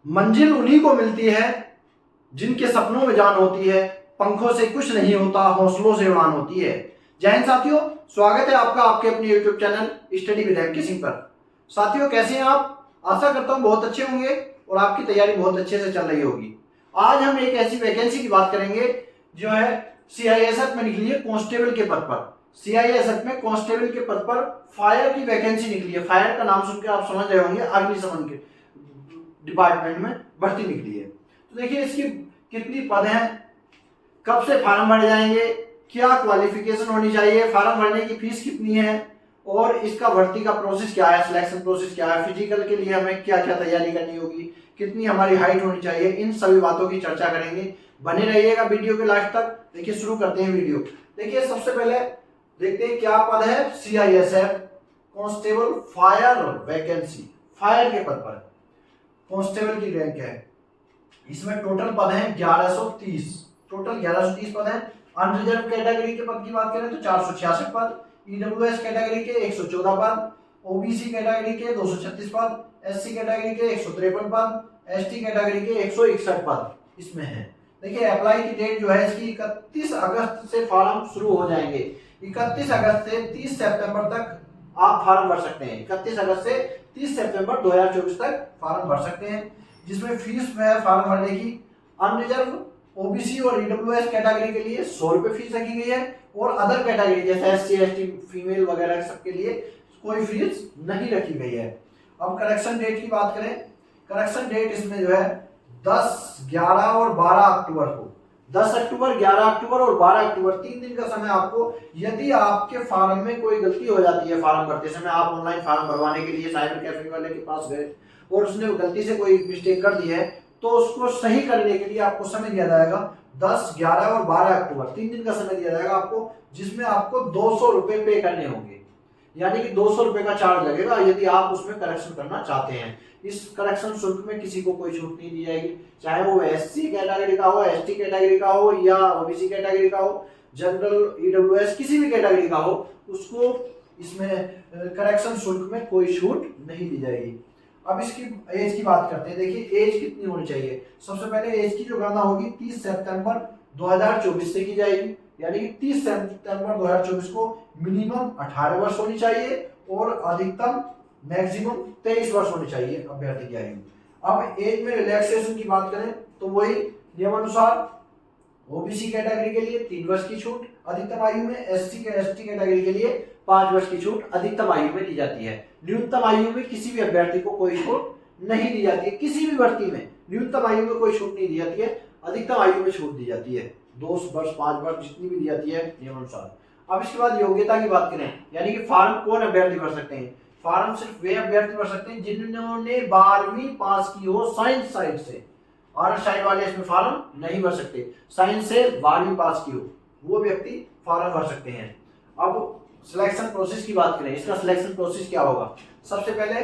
मंजिल उन्हीं को मिलती है जिनके सपनों में जान होती है, पंखों से कुछ नहीं होता, हौसलों से उड़ान होती है। जय हिंद साथियों, स्वागत है आपका आपके अपने YouTube channel study with MK Singh पर। साथियों, कैसे हैं आप? आशा करता हूं बहुत अच्छे होंगे और आपकी तैयारी बहुत अच्छे से चल रही होगी। आज हम एक ऐसी वैकेंसी की बात करेंगे जो है सीआईएसएफ में निकली है कांस्टेबल के पद पर। सीआईएसएफ में कांस्टेबल के पद पर फायर की वैकेंसी निकली है। फायर का नाम सुनकर आप समझ रहे होंगे, अग्निशमन के डिपार्टमेंट में भर्ती निकली है। तो देखिए इसकी कितनी पद हैं, कब से फार्म भरे जाएंगे, क्या क्वालिफिकेशन होनी चाहिए, फार्म भरने की फीस कितनी है और इसका भर्ती का प्रोसेस क्या है, सिलेक्शन प्रोसेस क्या है, फिजिकल के लिए हमें क्या क्या तैयारी करनी होगी, कितनी हमारी हाइट होनी चाहिए, इन सभी बातों की चर्चा करेंगे। बने रहिएगा वीडियो के लास्ट तक। देखिए शुरू करते हैं वीडियो। देखिए सबसे पहले देखते हैं क्या पद है। CISF constable fire vacancy, fire के पद पर कांस्टेबल की रैंक है। इसमें टोटल पद हैं 1130, टोटल 1130 पद हैं। अनरिजर्व कैटेगरी के पद की बात करें तो 466 पद, ईडब्ल्यूएस कैटेगरी के 114 पद, ओबीसी कैटेगरी के 236 पद, एससी कैटेगरी के 153 पद, एसटी कैटेगरी के 161 पद इसमें है। देखिए अप्लाई की डेट जो है इसकी 31 अगस्त से फॉर्म शुरू हो जाएंगे। 31 अगस्त से 30 सितंबर तक आप फॉर्म भर सकते हैं। 31 अगस्त से 30 सितंबर 2024 तक फॉर्म भर सकते हैं, जिसमें फीस है फॉर्म भरने की अनरिजर्व, ओबीसी और ईडब्ल्यूएस कैटेगरी के लिए 100 रुपए फीस रखी गई है और अदर कैटेगरी जैसे एससी एसटी फीमेल वगैरह सबके लिए कोई फीस नहीं रखी गई है। अब करेक्शन डेट की बात करें, करेक्शन डेट इसमें जो है 10, 11 और 12 अक्टूबर को, 10 अक्टूबर, 11 अक्टूबर और 12 अक्टूबर 3 दिन का समय आपको, यदि आपके फॉर्म में कोई गलती हो जाती है, फॉर्म भरते समय आप ऑनलाइन फॉर्म भरवाने के लिए साइबर कैफे वाले के पास गए और उसने गलती से कोई मिस्टेक कर दी है, तो उसको सही करने के लिए आपको समय दिया जाएगा 10, 11 और 12 अक्टूबर 3 दिन का समय दिया जाएगा आपको, जिसमें आपको 200 रुपए पे करने होंगे। यानी कि 200 रुपए का चार्ज लगेगा यदि आप उसमें करेक्शन करना चाहते हैं। इस करेक्शन शुल्क में किसी को कोई छूट नहीं दी जाएगी, चाहे वो एससी कैटेगरी का हो, एसटी कैटेगरी का हो या ओबीसी कैटेगरी का हो, जनरल, ईडब्ल्यूएस किसी भी कैटेगरी का हो, उसको इसमें करेक्शन शुल्क में कोई छूट नहीं दी जाएगी। अब इसकी एज की बात करते हैं। देखिए एज कितनी होनी चाहिए। सबसे पहले एज की जो गणना होगी 30 सितंबर 2024 से की जाएगी, यानी कि 30 सितंबर 2024 को मिनिमम 18 वर्ष होनी चाहिए और अधिकतम मैक्सिमम 23 वर्ष होनी चाहिए अभ्यर्थी की आयु। अब एज में रिलैक्सेशन की बात करें तो वही नियमानुसार ओबीसी कैटेगरी के लिए 3 वर्ष की छूट अधिकतम आयु में, एससी एसटी कैटेगरी के लिए 5 वर्ष की छूट अधिकतम आयु में दी जाती है। न्यूनतम आयु में किसी भी अभ्यर्थी को कोई छूट नहीं दी जाती है। किसी भी भर्ती में न्यूनतम आयु में कोई छूट नहीं दी जाती है, अधिकतम आयु में छूट दी जाती है। 2 वर्ष, 5 वर्ष जितनी भी दी जाती है नियमानुसार। अब इसके बाद योग्यता की बात करें, यानी कि फॉर्म कौन अभ्यर्थी भर सकते हैं। फॉर्म सिर्फ वे अभ्यर्थी भर सकते हैं जिन्होंने 12वीं पास की हो साइंस साइड से। और साइड वाले इसमें फॉर्म नहीं भर सकते। साइंस से 12वीं पास की हो वो व्यक्ति फॉर्म भर सकते हैं। अब सिलेक्शन प्रोसेस की बात करें, इसका सिलेक्शन प्रोसेस क्या होगा। सबसे पहले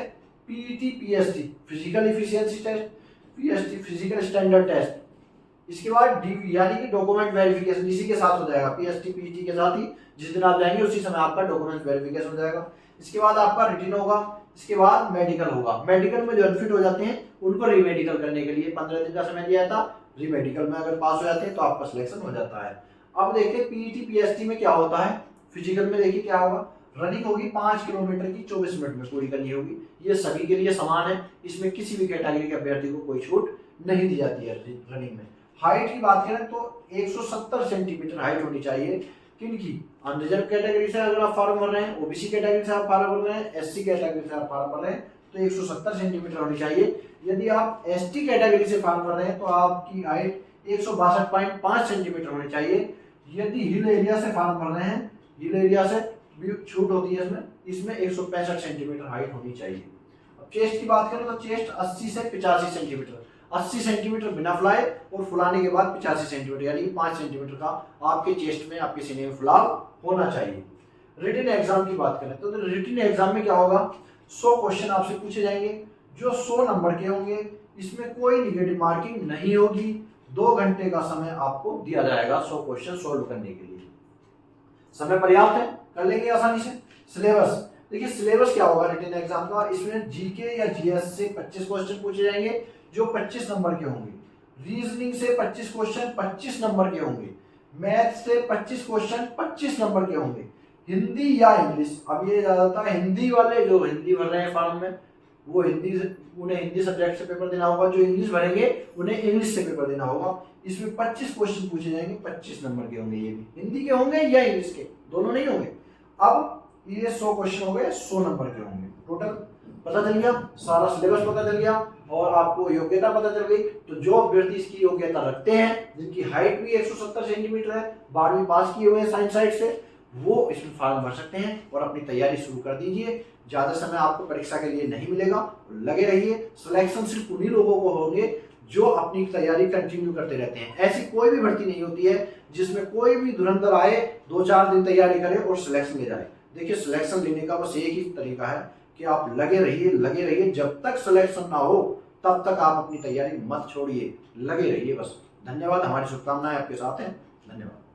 PET PST physical efficiency test, PST physical standard test, इसके बाद डीवी यानी कि डॉक्यूमेंट वेरिफिकेशन इसी के साथ हो जाएगा। पीएसटी पीईटी के साथ ही जिस दिन आप जाएंगे उसी समय आपका डॉक्यूमेंट वेरिफिकेशन हो जाएगा। इसके बाद आपका रिटन होगा, इसके बाद मेडिकल होगा। मेडिकल में जो अनफिट हो जाते हैं उनको रीमेडिकल करने के लिए 15 दिन का समय दिया था। रीमेडिकल में अगर पास हो जाते हैं तो आपका सिलेक्शन हो जाता है। अब देखिए पीईटी पीएसटी में क्या होता है। फिजिकल में देखिए क्या होगा, रनिंग होगी 5 किलोमीटर की 24 मिनट में पूरी करनी होगी। ये सभी के लिए समान है, इसमें किसी भी कैटेगरी के अभ्यर्थी को कोई छूट नहीं दी जाती है रनिंग में। हाइट की बात करें तो 170 सेंटीमीटर हाइट होनी चाहिए। किनकी, अनरिजर्व कैटेगरी से अगर आप फॉर्म भर रहे हैं, ओबीसी कैटेगरी से आप फॉर्म भर रहे हैं, एससी कैटेगरी से आप फॉर्म भर रहे हैं तो 170 सेंटीमीटर होनी चाहिए। यदि आप एसटी कैटेगरी से फॉर्म भर रहे हैं तो आपकी हाइट 162.5 सेंटीमीटर होनी चाहिए। यदि हिल एरिया से फॉर्म भर रहे हैं, हिल एरिया से भी छूट होती है इसमें 165 सेंटीमीटर हाइट होनी चाहिए। अब चेस्ट की बात करें तो चेस्ट 80 से 85 सेंटीमीटर, 80 सेंटीमीटर बिना फुलाए और फुलाने के बाद 85 सेंटीमीटर यानी कि 5 सेंटीमीटर का आपके चेस्ट में, आपके सीने में फुलाव होना चाहिए। रिटन एग्जाम की बात करें तो रिटन एग्जाम में क्या होगा, 100 क्वेश्चन आपसे पूछे जाएंगे जो 100 नंबर के होंगे। इसमें कोई निगेटिव मार्किंग नहीं होगी। 2 घंटे का समय आपको दिया जाएगा 100 क्वेश्चन सोल्व करने के लिए। समय पर्याप्त है, कर लेंगे आसानी से। सिलेबस देखिए सिलेबस क्या होगा रिटन एग्जाम का, इसमें जीके या जीएस से 25 क्वेश्चन पूछे जाएंगे जो 25 नंबर के होंगे, रीजनिंग से 25 क्वेश्चन 25 नंबर के होंगे, मैथ से 25 क्वेश्चन 25 नंबर के होंगे, हिंदी या इंग्लिश, अब ये ज्यादातर हिंदी वाले जो हिंदी भर रहे हैं फॉर्म में वो हिंदी से, उन्हें हिंदी सब्जेक्ट से पेपर देना होगा, जो इंग्लिश भरेंगे उन्हें इंग्लिश से पेपर देना होगा। इसमें 25 क्वेश्चन पूछे जाएंगे, 25 नंबर के होंगे, ये भी हिंदी के होंगे या इंग्लिश के, दोनों नहीं होंगे। अब ये 100 क्वेश्चन हो गए, 100 नंबर के होंगे टोटल। पता चल गया, सारा सिलेबस पता चल गया और आपको योग्यता पता चल गई। तो जो अभ्यर्थी इसकी योग्यता रखते हैं, जिनकी हाइट भी 170 सेंटीमीटर है, 12वीं पास किए हुए हैं साइंस साइड से, वो इसमें फॉर्म भर सकते हैं और अपनी तैयारी शुरू कर दीजिए। ज्यादा समय आपको परीक्षा के लिए नहीं मिलेगा, लगे रहिए। सिलेक्शन सिर्फ उन्हीं लोगों को होंगे जो अपनी तैयारी कंटिन्यू करते रहते हैं। ऐसी कोई भी भर्ती नहीं होती है जिसमें कोई भी धुरंधर आए, 2-4 दिन तैयारी करे और सिलेक्शन ले जाए। देखिए सिलेक्शन लेने का बस एक ही तरीका है कि आप लगे रहिए, जब तक सिलेक्शन ना हो तब तक आप अपनी तैयारी मत छोड़िए, लगे रहिए बस। धन्यवाद, हमारी शुभकामनाएं आपके साथ हैं। धन्यवाद।